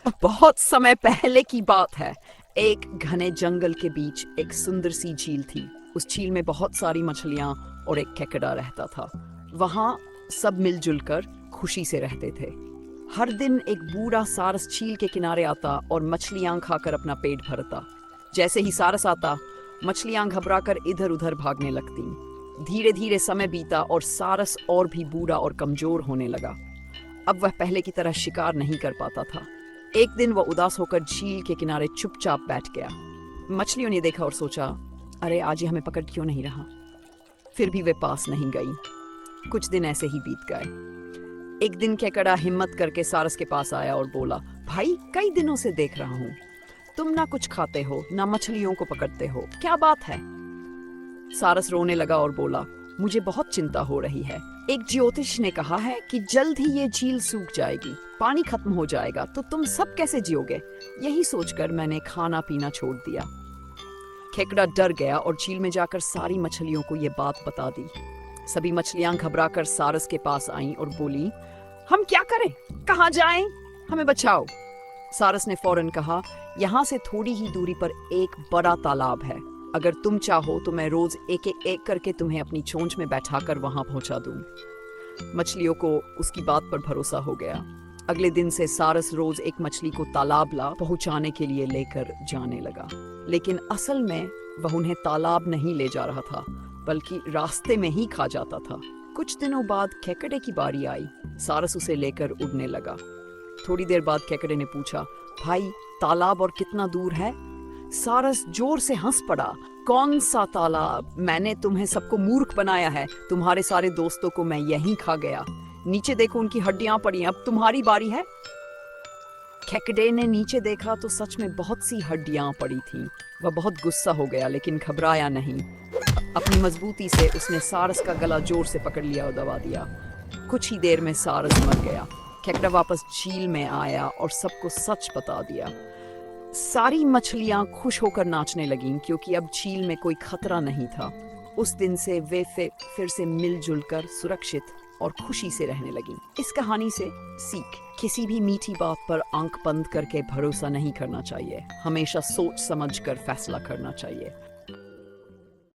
बहुत समय पहले की बात है। एक घने जंगल के बीच एक सुंदर सी झील थी। उस झील में बहुत सारी मछलियां और एक केकड़ा रहता था। वहां सब मिलजुल कर खुशी से रहते थे। हर दिन एक बूढ़ा सारस झील के किनारे आता और मछलियां खाकर अपना पेट भरता। जैसे ही सारस आता, मछलियां घबराकर इधर उधर भागने लगतीं। धीरे धीरे समय बीता और सारस और भी बूढ़ा और कमजोर होने लगा। अब वह पहले की तरह शिकार नहीं कर पाता था। एक दिन वह उदास होकर झील के किनारे चुपचाप बैठ गया। मछलियों ने देखा और सोचा, अरे आज ये हमें पकड़ क्यों नहीं रहा। फिर भी वे पास नहीं गई। कुछ दिन ऐसे ही बीत गए। एक दिन केकड़ा हिम्मत करके सारस के पास आया और बोला, भाई कई दिनों से देख रहा हूँ, तुम ना कुछ खाते हो ना मछलियों को पकड़ते हो, क्या बात है। सारस रोने लगा और बोला, मुझे बहुत चिंता हो रही है। एक ज्योतिष ने कहा है कि जल्द ही ये झील सूख जाएगी, पानी खत्म हो जाएगा, तो तुम सब कैसे जियोगे। यही सोचकर मैंने खाना पीना छोड़ दिया। खेकड़ा डर गया और झील में जाकर सारी मछलियों को ये बात बता दी। सभी मछलियां घबराकर सारस के पास आईं और बोली, हम क्या करें, कहाँ जाएं, हमें बचाओ। सारस ने फौरन कहा, यहाँ से थोड़ी ही दूरी पर एक बड़ा तालाब है। अगर तुम चाहो तो मैं रोज एक करके तुम्हें अपनी चोंच में बैठाकर वहां पहुंचा दूं। मछलियों को उसकी बात पर भरोसा हो गया। अगले दिन से सारस रोज एक मछली को तालाब ला पहुंचाने के लिए लेकर जाने लगा। लेकिन असल में वह उन्हें तालाब नहीं ले जा रहा था, बल्कि रास्ते में ही खा जाता था। कुछ दिनों बाद केकड़े की बारी आई। सारस उसे लेकर उड़ने लगा। थोड़ी देर बाद केकड़े ने पूछा, भाई तालाब और कितना दूर है। सारस जोर से हंस पड़ा, कौन सा तालाब, मैंने तुम्हें सबको मूर्ख बनाया है। तुम्हारे सारे दोस्तों को मैं यहीं खा गया। नीचे देखो, उनकी हड्डियां पड़ी, अब तुम्हारी बारी है। केकड़े ने नीचे देखा तो सच में बहुत सी हड्डियां पड़ी थीं। वह बहुत गुस्सा हो गया, लेकिन घबराया नहीं। अपनी मजबूती से उसने सारस का गला जोर से पकड़ लिया और दबा दिया। कुछ ही देर में सारस मर गया। केकड़ा वापस झील में आया और सबको सच बता दिया। सारी मछलियां खुश होकर नाचने लगीं, क्योंकि अब झील में कोई खतरा नहीं था। उस दिन से वे फिर से मिलजुल कर सुरक्षित और खुशी से रहने लगीं। इस कहानी से सीख, किसी भी मीठी बात पर आंख बंद करके भरोसा नहीं करना चाहिए। हमेशा सोच समझ कर फैसला करना चाहिए।